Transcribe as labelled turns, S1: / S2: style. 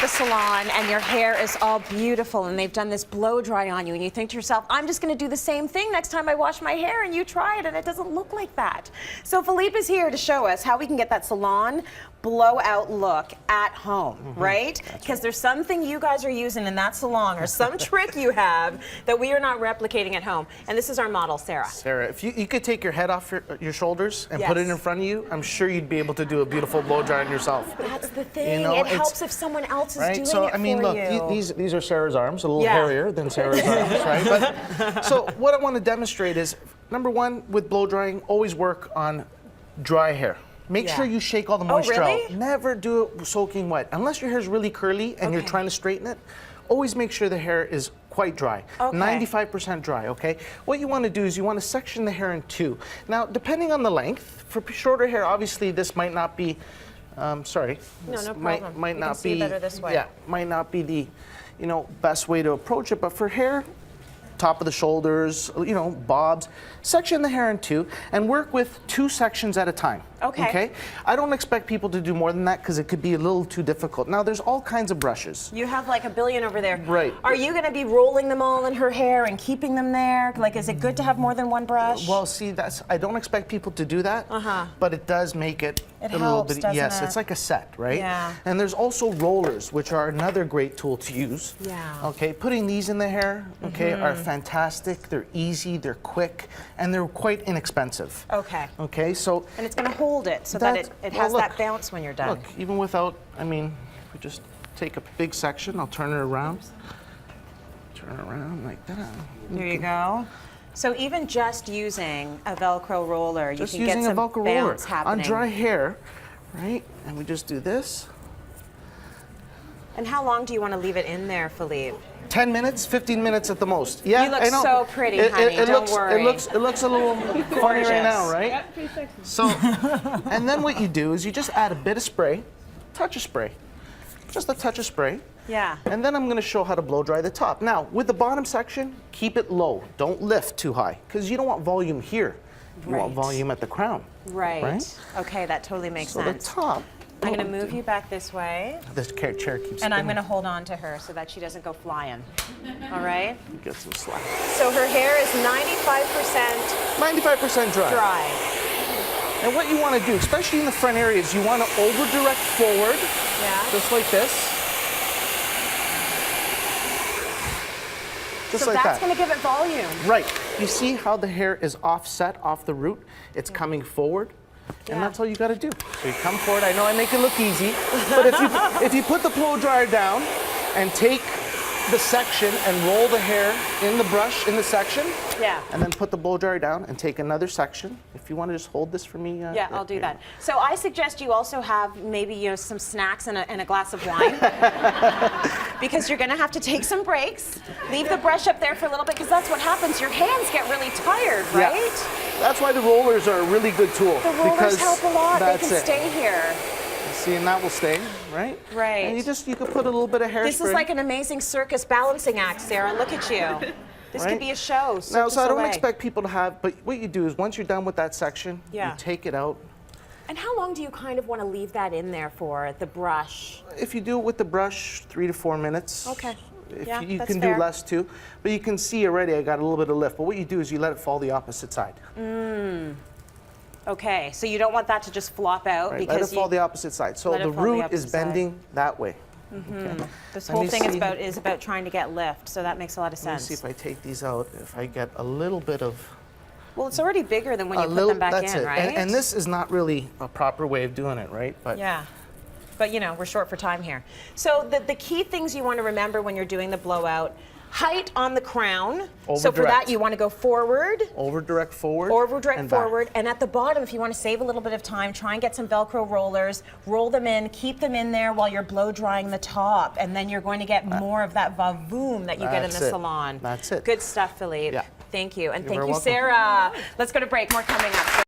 S1: the salon and your hair is all beautiful and they've done this blow dry on you and you think to yourself, I'm just going to do the same thing next time I wash my hair, and you try it and it doesn't look like that. So Phillipe is here to show us how we can get that salon blowout look at home, right? Because there's something you guys are using in that salon or some trick you have that we are not replicating at home. And this is our model, Sarah.
S2: Sarah, if you could take your head off your shoulders and put it in front of you, I'm sure you'd be able to do a beautiful blow dry on yourself.
S1: That's the thing.
S2: You know,
S1: it helps if someone else is doing
S2: so,
S1: it
S2: I mean,
S1: for
S2: look,
S1: you.
S2: these are Sarah's arms, a little hairier than Sarah's arms, right? But, so what I want to demonstrate is, number one, with blow drying, always work on dry hair. Make sure you shake all the moisture out. Never do it soaking wet. Unless your hair is really curly and you're trying to straighten it, always make sure the hair is quite dry. 95% dry, okay? What you want to do is you want to section the hair in two. Now, depending on the length, for shorter hair, obviously this might not be, sorry.
S1: No problem.
S2: Might
S1: you
S2: not
S1: can see
S2: be,
S1: better this way.
S2: yeah, might not be the, best way to approach it, but for hair, top of the shoulders, bobs, section the hair in two and work with 2 sections at a time. Okay. I don't expect people to do more than that because it could be a little too difficult. Now, there's all kinds of brushes.
S1: You have like a billion over there.
S2: Right.
S1: Are you going to be rolling them all in her hair and keeping them there? Like, is it good to have more than one brush?
S2: Well, see, I don't expect people to do that, but it does make it a little bit. Yes, it's like a set, right?
S1: Yeah.
S2: And there's also rollers, which are another great tool to use.
S1: Yeah.
S2: Okay, putting these in the hair, are fantastic. They're easy, they're quick, and they're quite inexpensive.
S1: Okay.
S2: Okay, so.
S1: And it's going to hold it so that it has that bounce when you're done.
S2: Look, even without, if we just take a big section, I'll turn it around. Turn it around like that.
S1: There you go. So even just using a Velcro roller, you can get some bounce happening.
S2: On dry hair, right? And we just do this.
S1: And how long do you want to leave it in there, Phillipe?
S2: 10 minutes, 15 minutes at the most. Yeah,
S1: you look so pretty, honey. Don't worry.
S2: It looks a little funny right now, right? So, and then what you do is you just add a bit of spray, touch of spray, just a touch of spray.
S1: Yeah.
S2: And then I'm going to show how to blow dry the top. Now, with the bottom section, keep it low. Don't lift too high because you don't want volume here. You want volume at the crown.
S1: Right. Okay, that totally makes sense.
S2: So the top.
S1: I'm going to move you back this way.
S2: This chair keeps spinning.
S1: And I'm going to hold on to her so that she doesn't go flying. All right?
S2: Get some slack.
S1: So her hair is
S2: 95% dry. And what you want to do, especially in the front areas, you want to over-direct forward.
S1: Yeah.
S2: Just like this. Just like that. So
S1: that's going to give it volume.
S2: Right. You see how the hair is offset off the root? It's coming forward. And that's all you got to do. So you come forward. I know I make it look easy, but if you put the blow dryer down and take the section and roll the hair in the brush in the section, and then put the blow dryer down and take another section. If you want to just hold this for me.
S1: Yeah, I'll do that. So I suggest you also have maybe some snacks and a glass of wine because you're going to have to take some breaks. Leave the brush up there for a little bit because that's what happens. Your hands get really tired, right?
S2: Yeah. That's why the rollers are a really good tool.
S1: The rollers help a lot. They can stay here.
S2: See, and that will stay, right?
S1: Right.
S2: And you can put a little bit of hairspray.
S1: This is like an amazing circus balancing act, Sarah. Look at you. This could be a show.
S2: Now, so I don't expect people to have, but what you do is once you're done with that section, you take it out.
S1: And how long do you kind of want to leave that in there for, the brush?
S2: If you do it with the brush, 3 to 4 minutes.
S1: Okay.
S2: You can do less too, but you can see already I got a little bit of lift. But what you do is you let it fall the opposite side.
S1: Okay, so you don't want that to just flop out because
S2: let it fall the opposite side. So the root is bending that way. Okay.
S1: This whole thing is about trying to get lift, so that makes a lot of sense.
S2: Let me see if I take these out, if I get a little bit of.
S1: Well, it's already bigger than when you put them back in, right?
S2: And this is not really a proper way of doing it, right? But
S1: yeah. But we're short for time here. So the key things you want to remember when you're doing the blowout: height on the crown. So for that you want to go forward.
S2: Over direct forward.
S1: Over direct forward. And at the bottom, if you want to save a little bit of time, try and get some Velcro rollers, roll them in, keep them in there while you're blow drying the top, and then you're going to get more of that vavoom that you get in the salon.
S2: That's it.
S1: Good stuff, Phillipe.
S2: Yeah.
S1: Thank you. And
S2: You're
S1: thank you,
S2: welcome.
S1: Sarah. Let's go to break. More coming up.